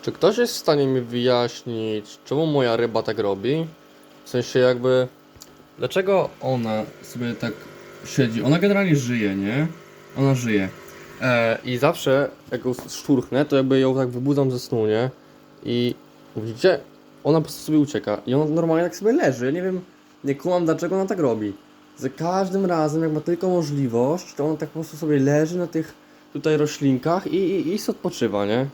Czy ktoś jest w stanie mi wyjaśnić, czemu moja ryba tak robi? W sensie jakby... Dlaczego ona sobie tak siedzi? Ona generalnie żyje, nie? Ona żyje. I zawsze jak ją szturchnę, to jakby ją tak wybudzam ze snu, nie? I widzicie? Ona po prostu sobie ucieka. I ona normalnie tak sobie leży. Ja nie wiem, nie kumam dlaczego ona tak robi. Za każdym razem, jak ma tylko możliwość, to ona tak po prostu sobie leży na tych tutaj roślinkach i odpoczywa, nie?